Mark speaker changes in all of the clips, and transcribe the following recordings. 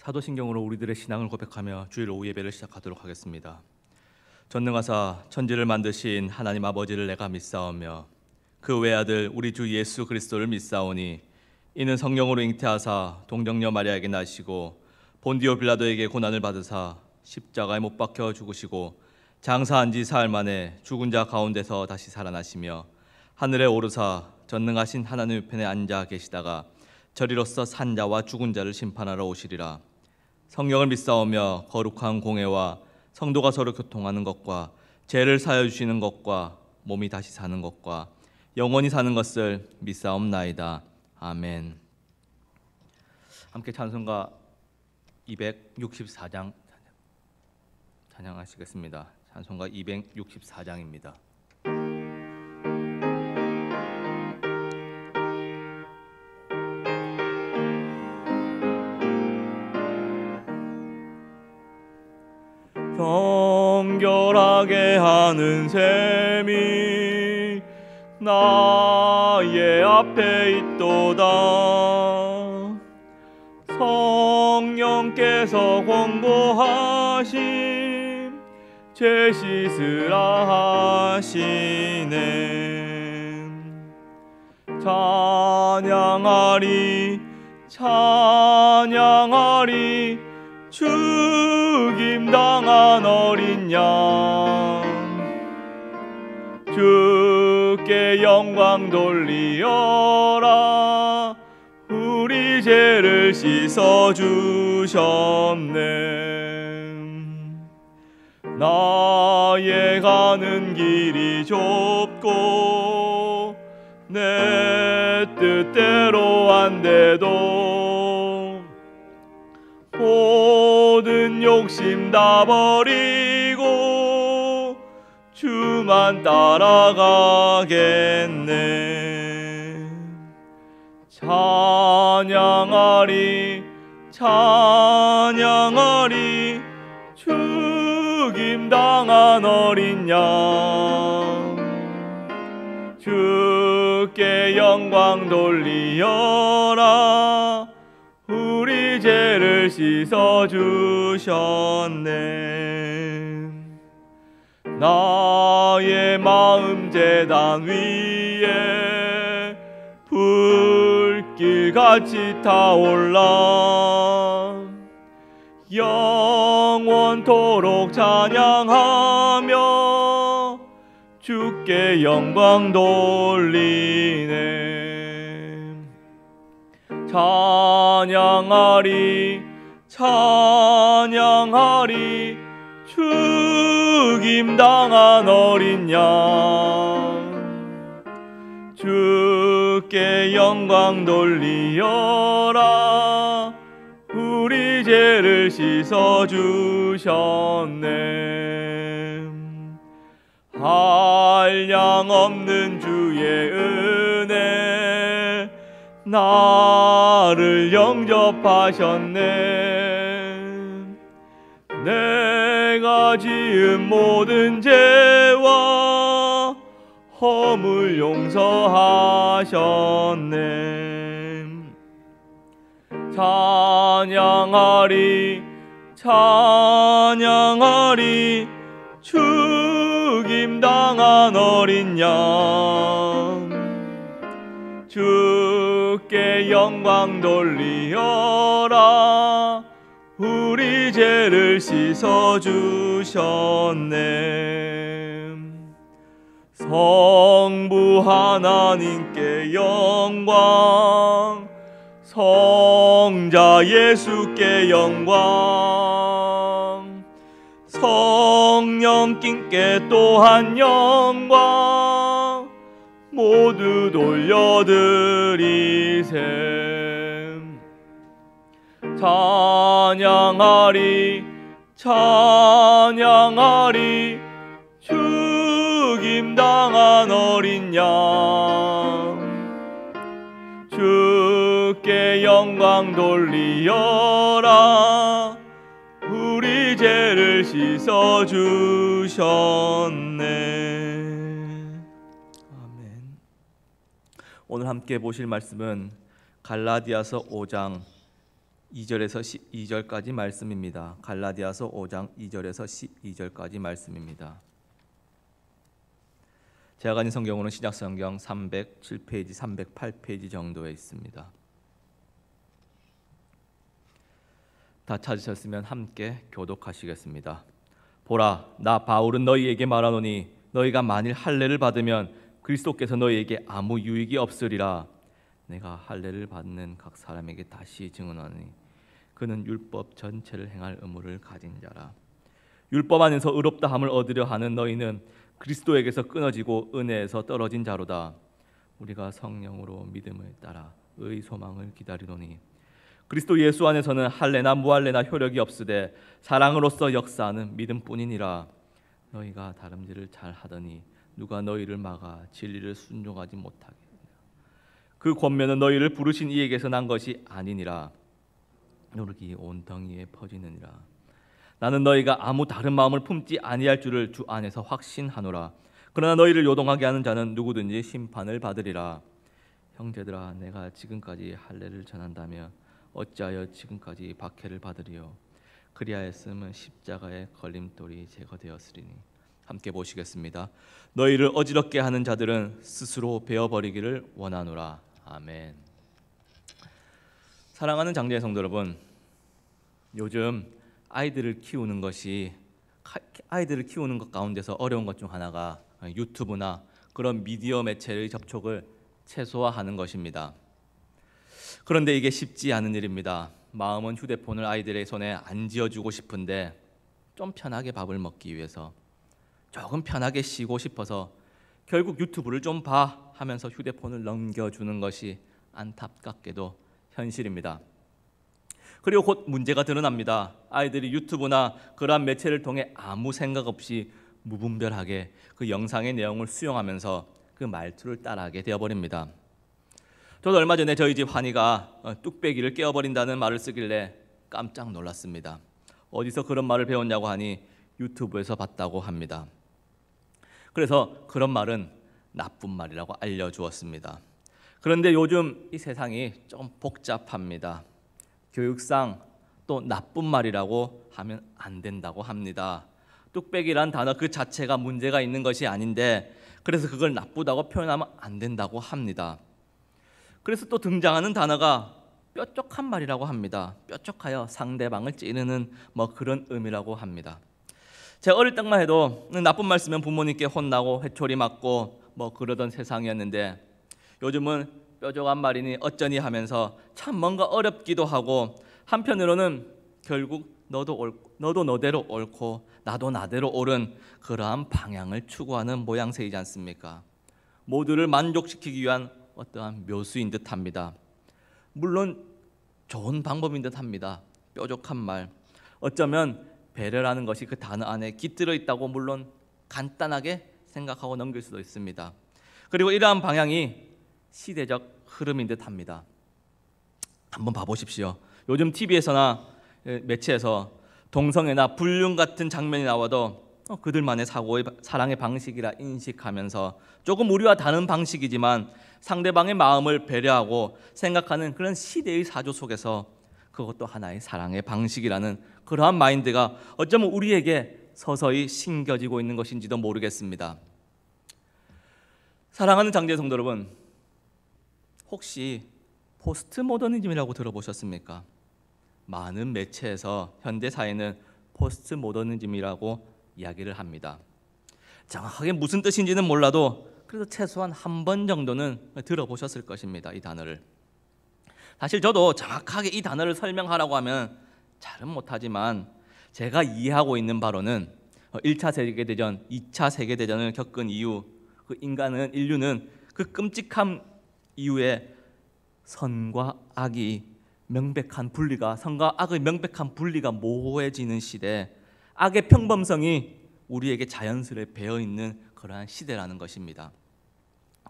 Speaker 1: 사도신경으로 우리들의 신앙을 고백하며 주일 오후 예배를 시작하도록 하겠습니다. 전능하사 천지를 만드신 하나님 아버지를 내가 믿사오며 그 외아들 우리 주 예수 그리스도를 믿사오니 이는 성령으로 잉태하사 동정녀 마리아에게 나시고 본디오 빌라도에게 고난을 받으사 십자가에 못 박혀 죽으시고 장사한 지 사흘 만에 죽은 자 가운데서 다시 살아나시며 하늘에 오르사 전능하신 하나님 우편에 앉아 계시다가 저리로서 산 자와 죽은 자를 심판하러 오시리라. 성령을 믿사오며 거룩한 공회와 성도가 서로 교통하는 것과 죄를 사하여 주시는 것과 몸이 다시 사는 것과 영원히 사는 것을 믿사옵나이다. 아멘. 함께 찬송가 264장 찬양하시겠습니다. 찬송가 264장입니다. 정결하게 하는 셈이 나의 앞에 있도다. 성령께서 권고하심 죄 씻으라 하시네. 찬양하리 찬양하리 죽임당한 어린 양 주께 영광 돌리어라. 우리 죄를 씻어주셨네. 나의 가는 길이 좁고 내 뜻대로 안 돼도 모든 욕심 다 버리고 주만 따라가겠네. 찬양하리 찬양하리 죽임당한 어린 양 주께 영광 돌리어라. 우리 죄를 씻어주셨네. 나의 마음 제단 위에 불길같이 타올라 영원토록 찬양하며 주께 영광 돌리네. 찬양하리 찬양하리 죽임당한 어린 양 주께 영광 돌리어라. 우리 죄를 씻어주셨네. 한량없는 주의 은혜 나를 영접하셨네. 내가 지은 모든 죄와 허물 용서하셨네. 찬양하리 찬양하리 죽임당한 어린 양 주께 영광 돌리어라. 우리 죄를 씻어주셨네. 성부 하나님께 영광 성자 예수께 영광 성령님께 또한 영광 모두 돌려드리세. 찬양하리 찬양하리 죽임당한 어린 양 주께 영광 돌리어라. 우리 죄를 씻어주셨네. 아멘. 오늘 함께 보실 말씀은 갈라디아서 5장 2절에서 12절까지 말씀입니다. 갈라디아서 5장 2절에서 12절까지 말씀입니다. 제가 가진 성경으로는 신약성경 307페이지, 308페이지 정도에 있습니다. 다 찾으셨으면 함께 교독하시겠습니다. 보라, 나 바울은 너희에게 말하노니 너희가 만일 할례를 받으면 그리스도께서 너희에게 아무 유익이 없으리라. 내가 할례를 받는 각 사람에게 다시 증언하니 그는 율법 전체를 행할 의무를 가진 자라. 율법 안에서 의롭다함을 얻으려 하는 너희는 그리스도에게서 끊어지고 은혜에서 떨어진 자로다. 우리가 성령으로 믿음을 따라 의 소망을 기다리노니 그리스도 예수 안에서는 할례나 무할례나 효력이 없으되 사랑으로서 역사하는 믿음뿐이니라. 너희가 다름질을 잘 하더니 누가 너희를 막아 진리를 순종하지 못하게 하느냐. 그 권면은 너희를 부르신 이에게서 난 것이 아니니라. 노력이 온덩이에 퍼지느니라. 나는 너희가 아무 다른 마음을 품지 아니할 줄을 주 안에서 확신하노라. 그러나 너희를 요동하게 하는 자는 누구든지 심판을 받으리라. 형제들아, 내가 지금까지 할례를 전한다면 어찌하여 지금까지 박해를 받으리요. 그리하였으면 십자가의 걸림돌이 제거되었으리니. 함께 보시겠습니다. 너희를 어지럽게 하는 자들은 스스로 베어버리기를 원하노라. 아멘. 사랑하는 장제의 성도 여러분, 요즘 아이들을 키우는 것 가운데서 어려운 것 중 하나가 유튜브나 그런 미디어 매체의 접촉을 최소화하는 것입니다. 그런데 이게 쉽지 않은 일입니다. 마음은 휴대폰을 아이들의 손에 안 쥐어주고 싶은데 좀 편하게 밥을 먹기 위해서, 조금 편하게 쉬고 싶어서 결국 유튜브를 좀 봐 하면서 휴대폰을 넘겨주는 것이 안타깝게도 현실입니다. 그리고 곧 문제가 드러납니다. 아이들이 유튜브나 그러한 매체를 통해 아무 생각 없이 무분별하게 그 영상의 내용을 수용하면서 그 말투를 따라하게 되어버립니다. 저도 얼마 전에 저희 집 환희가 뚝배기를 깨어버린다는 말을 쓰길래 깜짝 놀랐습니다. 어디서 그런 말을 배웠냐고 하니 유튜브에서 봤다고 합니다. 그래서 그런 말은 나쁜 말이라고 알려주었습니다. 그런데 요즘 이 세상이 좀 복잡합니다. 교육상 또 나쁜 말이라고 하면 안 된다고 합니다. 뚝배기란 단어 그 자체가 문제가 있는 것이 아닌데 그래서 그걸 나쁘다고 표현하면 안 된다고 합니다. 그래서 또 등장하는 단어가 뾰족한 말이라고 합니다. 뾰족하여 상대방을 찌르는 그런 의미라고 합니다. 제가 어릴 때만 해도 나쁜 말 쓰면 부모님께 혼나고 회초리 맞고 그러던 세상이었는데 요즘은 뾰족한 말이니 어쩌니 하면서 참 뭔가 어렵기도 하고 한편으로는 결국 너도 너대로 옳고 나도 나대로 옳은 그러한 방향을 추구하는 모양새이지 않습니까? 모두를 만족시키기 위한 어떠한 묘수인 듯합니다. 물론 좋은 방법인 듯합니다. 뾰족한 말, 어쩌면 배려라는 것이 그 단어 안에 깃들어 있다고 물론 간단하게 생각하고 넘길 수도 있습니다. 그리고 이러한 방향이 시대적 흐름인 듯합니다. 한번 봐보십시오. 요즘 TV에서나 매체에서 동성애나 불륜 같은 장면이 나와도 그들만의 사랑의 방식이라 인식하면서 조금 우리와 다른 방식이지만 상대방의 마음을 배려하고 생각하는 그런 시대의 사조 속에서 그것도 하나의 사랑의 방식이라는 그러한 마인드가 어쩌면 우리에게 서서히 심겨지고 있는 것인지도 모르겠습니다. 사랑하는 장제 성도 여러분, 혹시 포스트 모더니즘이라고 들어보셨습니까? 많은 매체에서 현대 사회는 포스트 모더니즘이라고 이야기를 합니다. 정확하게 무슨 뜻인지는 몰라도 그래도 최소한 한 번 정도는 들어보셨을 것입니다. 이 단어를. 사실 저도 정확하게 이 단어를 설명하라고 하면 잘은 못하지만 제가 이해하고 있는 바로는 1차 세계대전, 2차 세계대전을 겪은 이후 그 인류는 그 끔찍한 이후에 선과 악의 명백한 분리가 모호해지는 시대, 악의 평범성이 우리에게 자연스레 배어있는 그러한 시대라는 것입니다.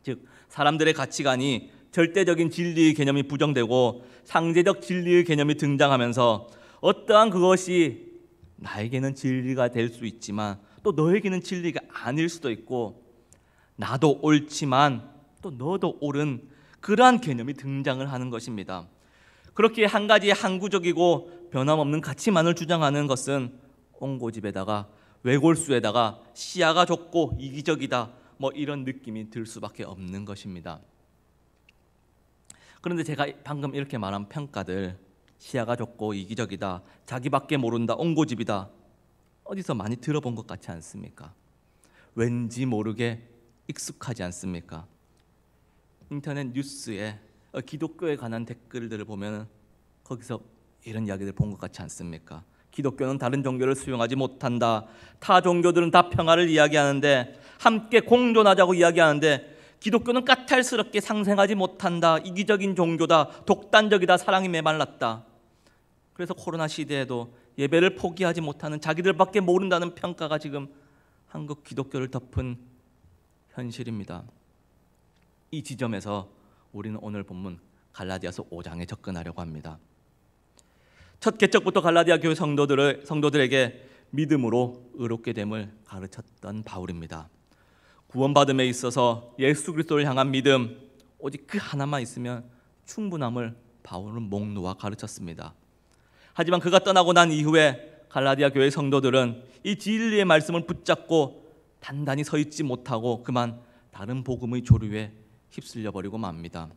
Speaker 1: 즉 사람들의 가치관이 절대적인 진리의 개념이 부정되고 상대적 진리의 개념이 등장하면서 어떠한 그것이 나에게는 진리가 될 수 있지만 또 너에게는 진리가 아닐 수도 있고 나도 옳지만 또 너도 옳은 그러한 개념이 등장을 하는 것입니다. 그렇게 한 가지의 항구적이고 변함없는 가치만을 주장하는 것은 옹고집에다가 외골수에다가 시야가 좁고 이기적이다, 이런 느낌이 들 수밖에 없는 것입니다. 그런데 제가 방금 이렇게 말한 평가들, 시야가 좁고 이기적이다, 자기밖에 모른다, 옹고집이다, 어디서 많이 들어본 것 같지 않습니까? 왠지 모르게 익숙하지 않습니까? 인터넷 뉴스에 기독교에 관한 댓글들을 보면 거기서 이런 이야기들 본 것 같지 않습니까? 기독교는 다른 종교를 수용하지 못한다. 타 종교들은 다 평화를 이야기하는데, 함께 공존하자고 이야기하는데, 기독교는 까탈스럽게 상생하지 못한다. 이기적인 종교다. 독단적이다. 사랑이 메말랐다. 그래서 코로나 시대에도 예배를 포기하지 못하는, 자기들밖에 모른다는 평가가 지금 한국 기독교를 덮은 현실입니다. 이 지점에서 우리는 오늘 본문 갈라디아서 5장에 접근하려고 합니다. 첫 개척부터 갈라디아 교회 성도들에게 믿음으로 의롭게 됨을 가르쳤던 바울입니다. 구원받음에 있어서 예수 그리스도를 향한 믿음, 오직 그 하나만 있으면 충분함을 바울은 목 놓아 가르쳤습니다. 하지만 그가 떠나고 난 이후에 갈라디아 교회 성도들은 이 진리의 말씀을 붙잡고 단단히 서 있지 못하고 그만 다른 복음의 조류에 휩쓸려 버리고 맙니다.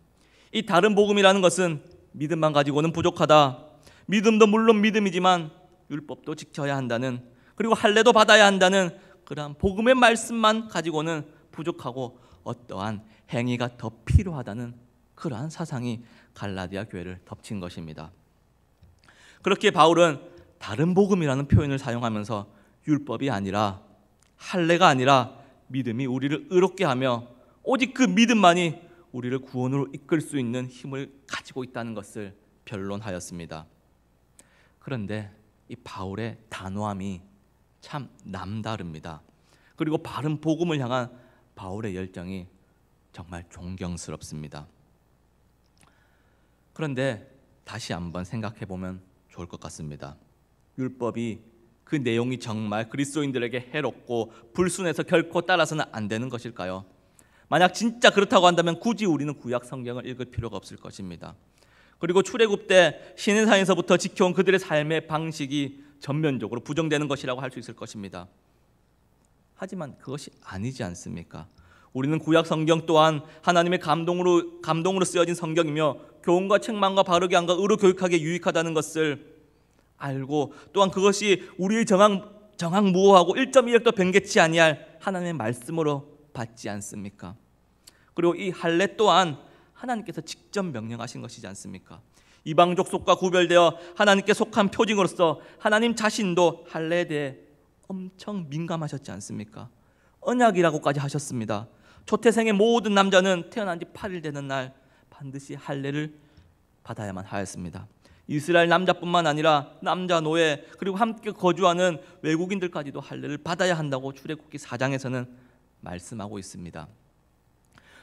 Speaker 1: 이 다른 복음이라는 것은 믿음만 가지고는 부족하다, 믿음도 물론 믿음이지만 율법도 지켜야 한다는, 그리고 할례도 받아야 한다는 그러한 복음의 말씀만 가지고는 부족하고 어떠한 행위가 더 필요하다는 그러한 사상이 갈라디아 교회를 덮친 것입니다. 그렇게 바울은 다른 복음이라는 표현을 사용하면서 율법이 아니라, 할례가 아니라 믿음이 우리를 의롭게 하며 오직 그 믿음만이 우리를 구원으로 이끌 수 있는 힘을 가지고 있다는 것을 변론하였습니다. 그런데 이 바울의 단호함이 참 남다릅니다. 그리고 바른 복음을 향한 바울의 열정이 정말 존경스럽습니다. 그런데 다시 한번 생각해 보면 좋을 것 같습니다. 율법이, 그 내용이 정말 그리스도인들에게 해롭고 불순해서 결코 따라서는 안 되는 것일까요? 만약 진짜 그렇다고 한다면 굳이 우리는 구약 성경을 읽을 필요가 없을 것입니다. 그리고 출애굽 때 시내산에서부터 지켜온 그들의 삶의 방식이 전면적으로 부정되는 것이라고 할 수 있을 것입니다. 하지만 그것이 아니지 않습니까? 우리는 구약 성경 또한 하나님의 감동으로 쓰여진 성경이며 교훈과 책망과 바르게 함과 의로 교육하기에 유익하다는 것을 알고, 또한 그것이 우리의 정황무오하고 1.1획도 변개치 아니할 하나님의 말씀으로 받지 않습니까? 그리고 이 할례 또한 하나님께서 직접 명령하신 것이지 않습니까? 이방족 속과 구별되어 하나님께 속한 표징으로서 하나님 자신도 할례에 대해 엄청 민감하셨지 않습니까? 언약이라고까지 하셨습니다. 초태생의 모든 남자는 태어난 지 8일 되는 날 반드시 할례를 받아야만 하였습니다. 이스라엘 남자뿐만 아니라 남자, 노예, 그리고 함께 거주하는 외국인들까지도 할례를 받아야 한다고 출애굽기 4장에서는 말씀하고 있습니다.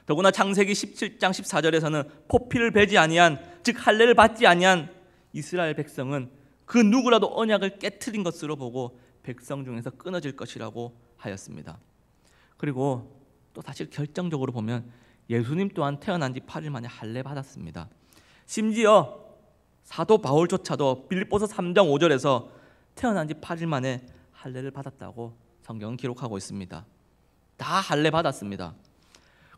Speaker 1: 더구나 창세기 17장 14절에서는 포피를 베지 아니한, 즉 할례를 받지 아니한 이스라엘 백성은 그 누구라도 언약을 깨트린 것으로 보고 백성 중에서 끊어질 것이라고 하였습니다. 그리고 또 사실 결정적으로 보면 예수님 또한 태어난 지 8일 만에 할례 받았습니다. 심지어 사도 바울조차도 빌립보서 3장 5절에서 태어난 지 8일 만에 할례를 받았다고 성경은 기록하고 있습니다. 다 할례 받았습니다.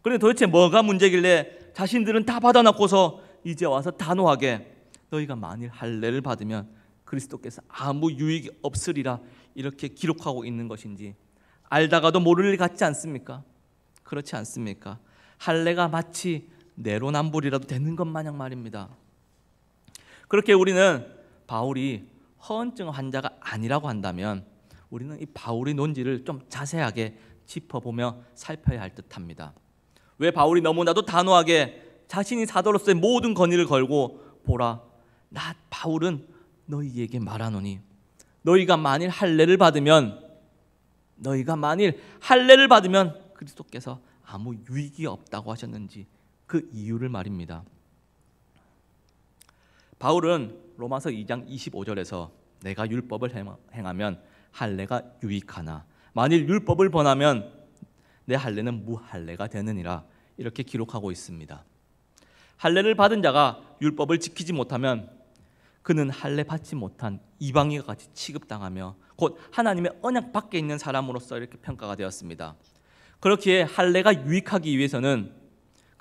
Speaker 1: 그런데 도대체 뭐가 문제길래 자신들은 다 받아놓고서 이제 와서 단호하게 너희가 만일 할례를 받으면 그리스도께서 아무 유익이 없으리라 이렇게 기록하고 있는 것인지 알다가도 모를 일 같지 않습니까? 그렇지 않습니까? 할례가 마치 내로남불이라도 되는 것 마냥 말입니다. 그렇게 우리는 바울이 허언증 환자가 아니라고 한다면 우리는 이 바울의 논지를 좀 자세하게 짚어보며 살펴야 할 듯합니다. 왜 바울이 너무나도 단호하게 자신이 사도로서의 모든 권위를 걸고 보라, 나 바울은 너희에게 말하노니 너희가 만일 할례를 받으면 그리스도께서 아무 유익이 없다고 하셨는지 그 이유를 말입니다. 바울은 로마서 2장 25절에서 내가 율법을 행하면 할례가 유익하나 만일 율법을 범하면 내 할례는 무할례가 되느니라 이렇게 기록하고 있습니다. 할례를 받은 자가 율법을 지키지 못하면 그는 할례 받지 못한 이방인과 같이 취급당하며 곧 하나님의 언약 밖에 있는 사람으로서 이렇게 평가가 되었습니다. 그렇기에 할례가 유익하기 위해서는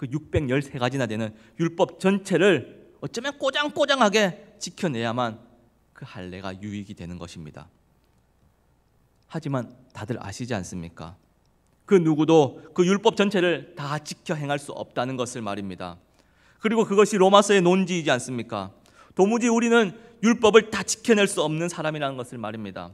Speaker 1: 그 613가지나 되는 율법 전체를 어쩌면 꼬장꼬장하게 지켜내야만 그 할례가 유익이 되는 것입니다. 하지만 다들 아시지 않습니까? 그 누구도 그 율법 전체를 다 지켜 행할 수 없다는 것을 말입니다. 그리고 그것이 로마서의 논지이지 않습니까? 도무지 우리는 율법을 다 지켜낼 수 없는 사람이라는 것을 말입니다.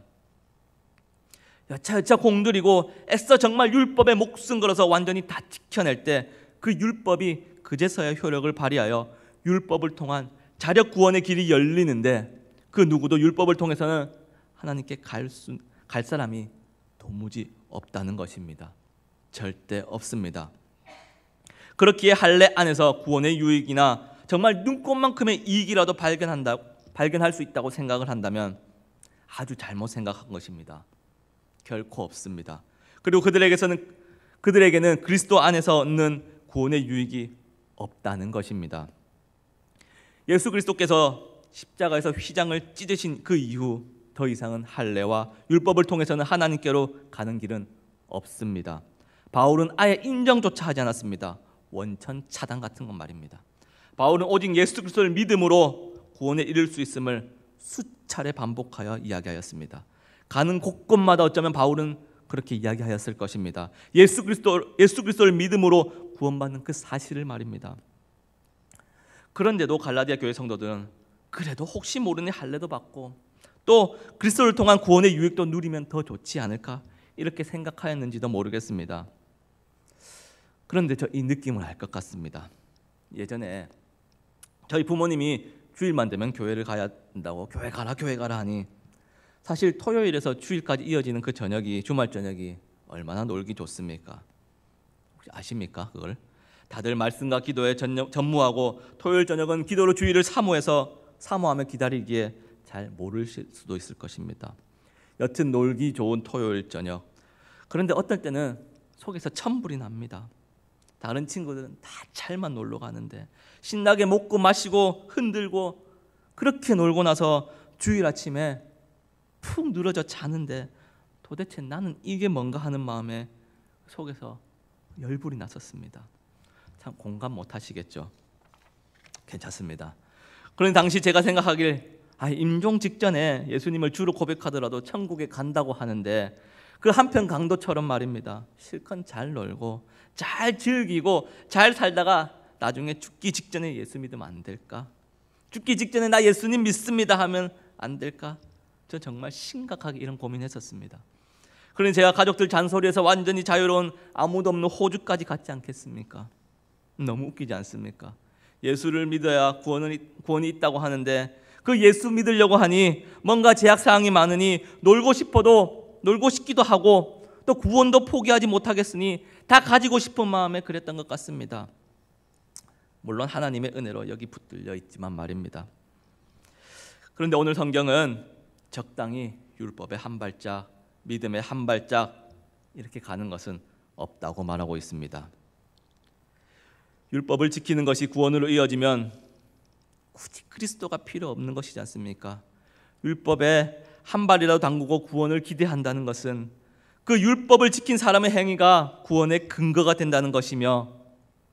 Speaker 1: 여차여차 공들이고 애써 정말 율법에 목숨 걸어서 완전히 다 지켜낼 때 그 율법이 그제서야 효력을 발휘하여 율법을 통한 자력 구원의 길이 열리는데 그 누구도 율법을 통해서는 하나님께 갈 사람이 도무지 없다는 것입니다. 절대 없습니다. 그렇기에 할례 안에서 구원의 유익이나 정말 눈꼽만큼의 이익이라도 발견할 수 있다고 생각을 한다면 아주 잘못 생각한 것입니다. 결코 없습니다. 그리고 그들에게는 그리스도 안에서 얻는 구원의 유익이 없다는 것입니다. 예수 그리스도께서 십자가에서 휘장을 찢으신 그 이후 더 이상은 할례와 율법을 통해서는 하나님께로 가는 길은 없습니다. 바울은 아예 인정조차 하지 않았습니다. 원천 차단 같은 건 말입니다. 바울은 오직 예수 그리스도를 믿음으로 구원에 이를 수 있음을 수차례 반복하여 이야기하였습니다. 가는 곳곳마다 어쩌면 바울은 그렇게 이야기하였을 것입니다. 예수 그리스도를 믿음으로 구원받는 그 사실을 말입니다. 그런데도 갈라디아 교회 성도들은 그래도 혹시 모르니 할례도 받고 또 그리스도를 통한 구원의 유익도 누리면 더 좋지 않을까 이렇게 생각하였는지도 모르겠습니다. 그런데 저 이 느낌을 알 것 같습니다. 예전에 저희 부모님이 주일만 되면 교회를 가야 한다고 교회 가라 하니 사실 토요일에서 주일까지 이어지는 그 저녁이 주말 저녁이 얼마나 놀기 좋습니까? 혹시 아십니까 그걸? 다들 말씀과 기도에 전무하고 토요일 저녁은 기도로 주일을 사모하며 기다리기에 잘 모르실 수도 있을 것입니다. 여튼 놀기 좋은 토요일 저녁. 그런데 어떨 때는 속에서 천불이 납니다. 다른 친구들은 다 잘만 놀러 가는데 신나게 먹고 마시고 흔들고 그렇게 놀고 나서 주일 아침에 푹 늘어져 자는데 도대체 나는 이게 뭔가 하는 마음에 속에서 열불이 났었습니다. 참 공감 못 하시겠죠? 괜찮습니다. 그런 당시 제가 생각하길 임종 직전에 예수님을 주로 고백하더라도 천국에 간다고 하는데 그 한편 강도처럼 말입니다. 실컷 잘 놀고 잘 즐기고 잘 살다가 나중에 죽기 직전에 예수 믿으면 안 될까? 죽기 직전에 나 예수님 믿습니다 하면 안 될까? 저 정말 심각하게 이런 고민했었습니다. 그러니 제가 가족들 잔소리에서 완전히 자유로운 아무도 없는 호주까지 갔지 않겠습니까? 너무 웃기지 않습니까? 예수를 믿어야 구원이 있다고 하는데 그 예수 믿으려고 하니 뭔가 제약사항이 많으니 놀고 싶기도 하고 또 구원도 포기하지 못하겠으니 다 가지고 싶은 마음에 그랬던 것 같습니다. 물론 하나님의 은혜로 여기 붙들려 있지만 말입니다. 그런데 오늘 성경은 적당히 율법의 한 발짝, 믿음의 한 발짝 이렇게 가는 것은 없다고 말하고 있습니다. 율법을 지키는 것이 구원으로 이어지면 굳이 그리스도가 필요 없는 것이지 않습니까? 율법에 한 발이라도 담그고 구원을 기대한다는 것은 그 율법을 지킨 사람의 행위가 구원의 근거가 된다는 것이며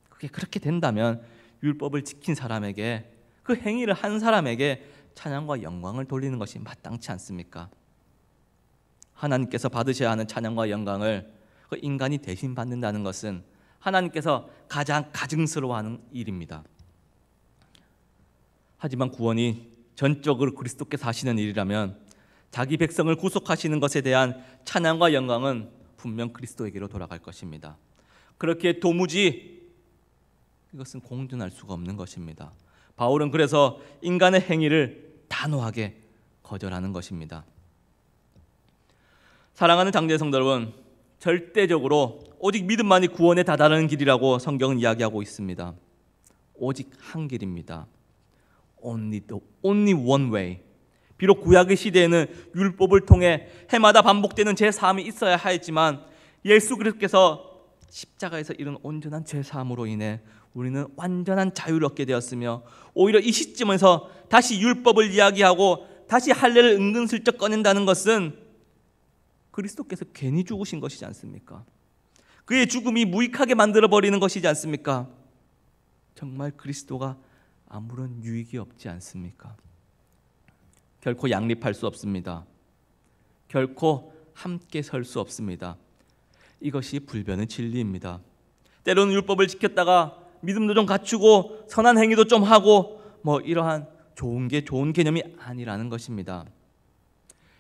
Speaker 1: 그게 그렇게 된다면 율법을 지킨 사람에게 그 행위를 한 사람에게 찬양과 영광을 돌리는 것이 마땅치 않습니까? 하나님께서 받으셔야 하는 찬양과 영광을 그 인간이 대신 받는다는 것은 하나님께서 가장 가증스러워하는 일입니다. 하지만 구원이 전적으로 그리스도께서 하시는 일이라면 자기 백성을 구속하시는 것에 대한 찬양과 영광은 분명 그리스도에게로 돌아갈 것입니다. 그렇게 도무지 이것은 공존할 수가 없는 것입니다. 바울은 그래서 인간의 행위를 단호하게 거절하는 것입니다. 사랑하는 장제 성도 여러분, 절대적으로 오직 믿음만이 구원에 다다르는 길이라고 성경은 이야기하고 있습니다. 오직 한 길입니다. Only one way. 비록 구약의 시대에는 율법을 통해 해마다 반복되는 제사함이 있어야 하였지만 예수 그리스도께서 십자가에서 이룬 온전한 제사함으로 인해 우리는 완전한 자유를 얻게 되었으며 오히려 이 시점에서 다시 율법을 이야기하고 다시 할례를 은근슬쩍 꺼낸다는 것은 그리스도께서 괜히 죽으신 것이지 않습니까? 그의 죽음이 무익하게 만들어버리는 것이지 않습니까? 정말 그리스도가 아무런 유익이 없지 않습니까? 결코 양립할 수 없습니다. 결코 함께 설 수 없습니다. 이것이 불변의 진리입니다. 때로는 율법을 지켰다가 믿음도 좀 갖추고 선한 행위도 좀 하고 이러한 좋은 개념이 아니라는 것입니다.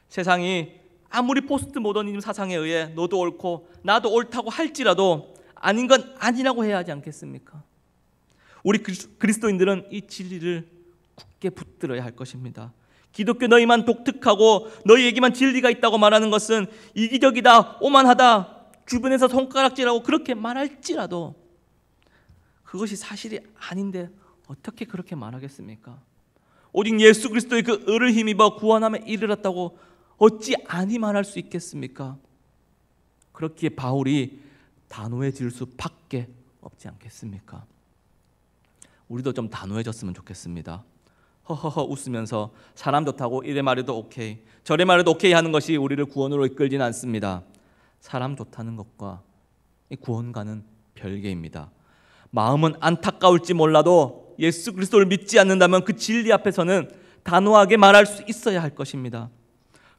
Speaker 1: 세상이 아무리 포스트 모더니즘 사상에 의해 너도 옳고 나도 옳다고 할지라도 아닌 건 아니라고 해야 하지 않겠습니까? 우리 그리스도인들은 이 진리를 굳게 붙들어야 할 것입니다. 기독교 너희만 독특하고 너희에게만 진리가 있다고 말하는 것은 이기적이다, 오만하다, 주변에서 손가락질하고 그렇게 말할지라도 그것이 사실이 아닌데 어떻게 그렇게 말하겠습니까? 오직 예수 그리스도의 그 의를 힘입어 구원함에 이르렀다고 어찌 아니 말할 수 있겠습니까? 그렇기에 바울이 단호해질 수밖에 없지 않겠습니까? 우리도 좀 단호해졌으면 좋겠습니다. 허허허 웃으면서 사람 좋다고 이래 말해도 오케이 저래 말해도 오케이 하는 것이 우리를 구원으로 이끌지는 않습니다. 사람 좋다는 것과 구원과는 별개입니다. 마음은 안타까울지 몰라도 예수 그리스도를 믿지 않는다면 그 진리 앞에서는 단호하게 말할 수 있어야 할 것입니다.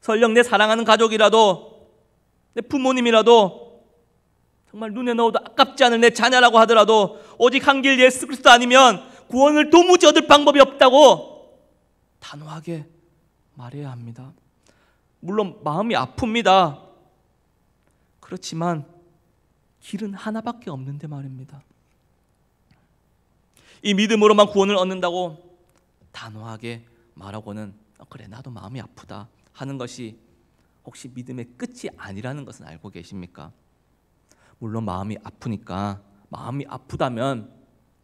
Speaker 1: 설령 내 사랑하는 가족이라도 내 부모님이라도 정말 눈에 넣어도 아깝지 않을 내 자녀라고 하더라도 오직 한 길 예수 그리스도 아니면 구원을 도무지 얻을 방법이 없다고 단호하게 말해야 합니다. 물론 마음이 아픕니다. 그렇지만 길은 하나밖에 없는데 말입니다. 이 믿음으로만 구원을 얻는다고 단호하게 말하고는 그래 나도 마음이 아프다 하는 것이 혹시 믿음의 끝이 아니라는 것은 알고 계십니까? 물론 마음이 아프니까 마음이 아프다면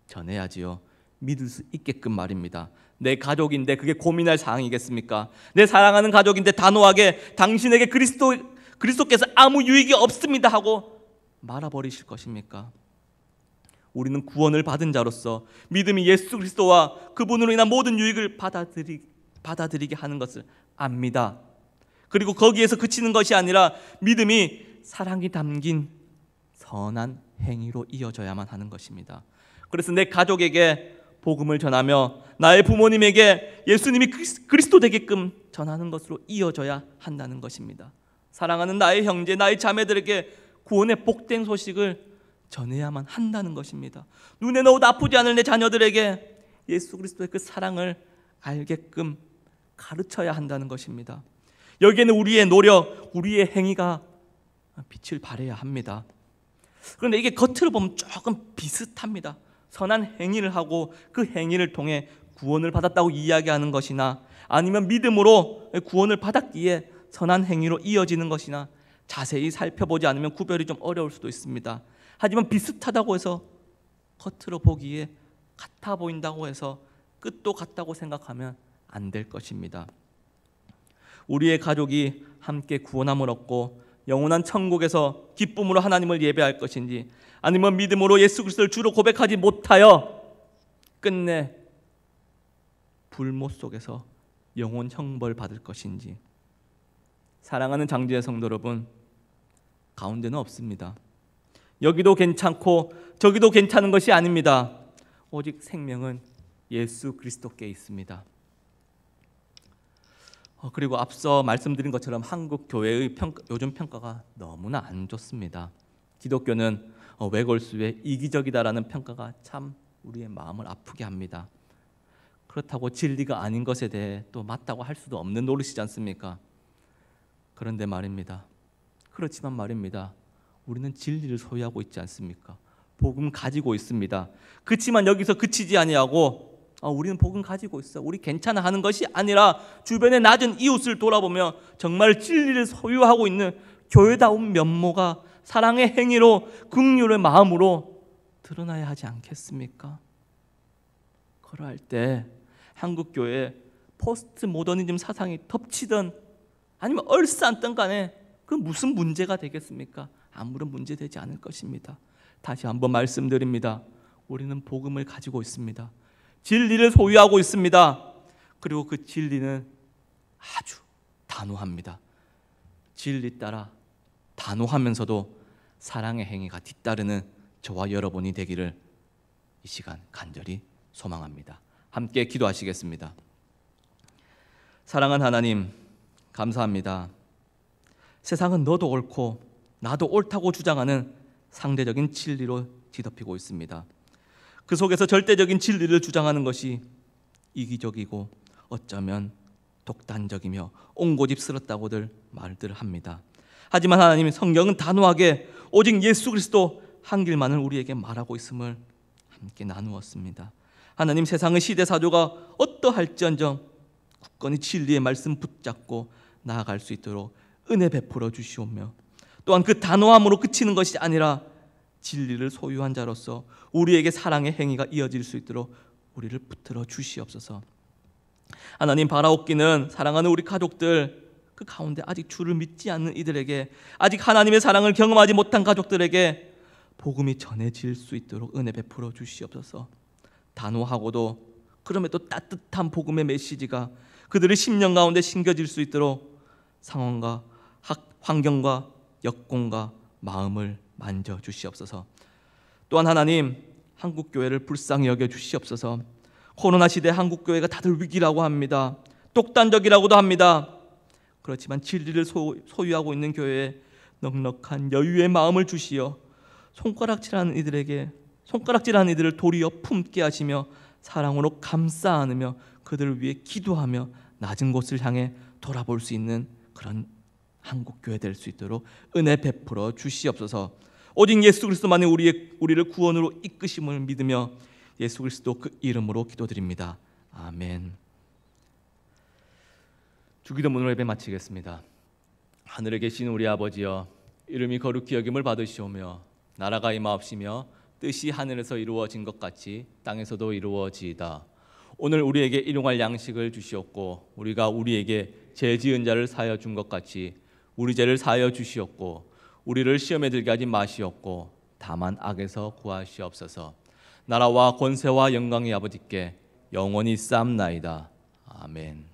Speaker 1: 전해야지요. 믿을 수 있게끔 말입니다. 내 가족인데 그게 고민할 사항이겠습니까? 내 사랑하는 가족인데 단호하게 당신에게 그리스도께서 아무 유익이 없습니다 하고 말아버리실 것입니까? 우리는 구원을 받은 자로서 믿음이 예수 그리스도와 그분으로 인한 모든 유익을 받아들이게 하는 것을 압니다. 그리고 거기에서 그치는 것이 아니라 믿음이 사랑이 담긴 선한 행위로 이어져야만 하는 것입니다. 그래서 내 가족에게 복음을 전하며 나의 부모님에게 예수님이 그리스도 되게끔 전하는 것으로 이어져야 한다는 것입니다. 사랑하는 나의 형제, 나의 자매들에게 구원의 복된 소식을 전해야만 한다는 것입니다. 눈에 넣어도 아프지 않을 내 자녀들에게 예수 그리스도의 그 사랑을 알게끔 가르쳐야 한다는 것입니다. 여기에는 우리의 노력, 우리의 행위가 빛을 발해야 합니다. 그런데 이게 겉으로 보면 조금 비슷합니다. 선한 행위를 하고 그 행위를 통해 구원을 받았다고 이야기하는 것이나 아니면 믿음으로 구원을 받았기에 선한 행위로 이어지는 것이나 자세히 살펴보지 않으면 구별이 좀 어려울 수도 있습니다. 하지만 비슷하다고 해서 겉으로 보기에 같아 보인다고 해서 끝도 같다고 생각하면 안 될 것입니다. 우리의 가족이 함께 구원함을 얻고 영원한 천국에서 기쁨으로 하나님을 예배할 것인지 아니면 믿음으로 예수 그리스도를 주로 고백하지 못하여 끝내 불모 속에서 영혼 형벌 받을 것인지 사랑하는 장지의 성도 여러분, 가운데는 없습니다. 여기도 괜찮고 저기도 괜찮은 것이 아닙니다. 오직 생명은 예수 그리스도께 있습니다. 그리고 앞서 말씀드린 것처럼 한국 교회의 요즘 평가가 너무나 안 좋습니다. 기독교는 외골수에 이기적이다라는 평가가 참 우리의 마음을 아프게 합니다. 그렇다고 진리가 아닌 것에 대해 또 맞다고 할 수도 없는 노릇이지 않습니까? 그런데 말입니다. 그렇지만 말입니다. 우리는 진리를 소유하고 있지 않습니까? 복음 가지고 있습니다. 그렇지만 여기서 그치지 아니하고 우리는 복음 가지고 있어, 우리 괜찮아 하는 것이 아니라 주변의 낮은 이웃을 돌아보며 정말 진리를 소유하고 있는 교회다운 면모가 사랑의 행위로 긍휼의 마음으로 드러나야 하지 않겠습니까? 그럴 때 한국 교회 포스트 모더니즘 사상이 덮치든 아니면 얼싸안든 간에 그 무슨 문제가 되겠습니까? 아무런 문제 되지 않을 것입니다. 다시 한번 말씀드립니다. 우리는 복음을 가지고 있습니다. 진리를 소유하고 있습니다. 그리고 그 진리는 아주 단호합니다. 진리 따라 단호하면서도 사랑의 행위가 뒤따르는 저와 여러분이 되기를 이 시간 간절히 소망합니다. 함께 기도하시겠습니다. 사랑하는 하나님, 감사합니다. 세상은 너도 옳고 나도 옳다고 주장하는 상대적인 진리로 뒤덮이고 있습니다. 그 속에서 절대적인 진리를 주장하는 것이 이기적이고 어쩌면 독단적이며 옹고집스럽다고들 말들 합니다. 하지만 하나님, 성경은 단호하게 오직 예수 그리스도 한 길만을 우리에게 말하고 있음을 함께 나누었습니다. 하나님, 세상의 시대사조가 어떠할지언정 굳건히 진리의 말씀 붙잡고 나아갈 수 있도록 은혜 베풀어 주시오며, 또한 그 단호함으로 그치는 것이 아니라 진리를 소유한 자로서 우리에게 사랑의 행위가 이어질 수 있도록 우리를 붙들어 주시옵소서. 하나님, 바라옵기는 사랑하는 우리 가족들, 그 가운데 아직 주를 믿지 않는 이들에게, 아직 하나님의 사랑을 경험하지 못한 가족들에게 복음이 전해질 수 있도록 은혜 베풀어 주시옵소서. 단호하고도 그럼에도 따뜻한 복음의 메시지가 그들의 심령 가운데 심겨질 수 있도록 상황과 환경과 여건과 마음을 만져 주시옵소서. 또한 하나님, 한국교회를 불쌍히 여겨 주시옵소서. 코로나 시대 한국교회가 다들 위기라고 합니다. 독단적이라고도 합니다. 그렇지만 진리를 소유하고 있는 교회에 넉넉한 여유의 마음을 주시어 손가락질하는 이들을 도리어 품게 하시며 사랑으로 감싸 안으며 그들을 위해 기도하며 낮은 곳을 향해 돌아볼 수 있는 그런 한국교회 될 수 있도록 은혜 베풀어 주시옵소서. 오직 예수 그리스도만이 우리를 구원으로 이끄심을 믿으며 예수 그리스도 그 이름으로 기도드립니다. 아멘. 주기도문으로 예배 마치겠습니다. 하늘에 계신 우리 아버지여, 이름이 거룩히 여김을 받으시오며 나라가 임하옵시며 뜻이 하늘에서 이루어진 것 같이 땅에서도 이루어지이다. 오늘 우리에게 일용할 양식을 주시옵고 우리가 우리에게 죄 지은 자를 사하여 준 것 같이 우리 죄를 사하여 주시옵고 우리를 시험에 들게 하지 마시옵고 다만 악에서 구하시옵소서. 나라와 권세와 영광이 아버지께 영원히 쌓옵나이다. 아멘.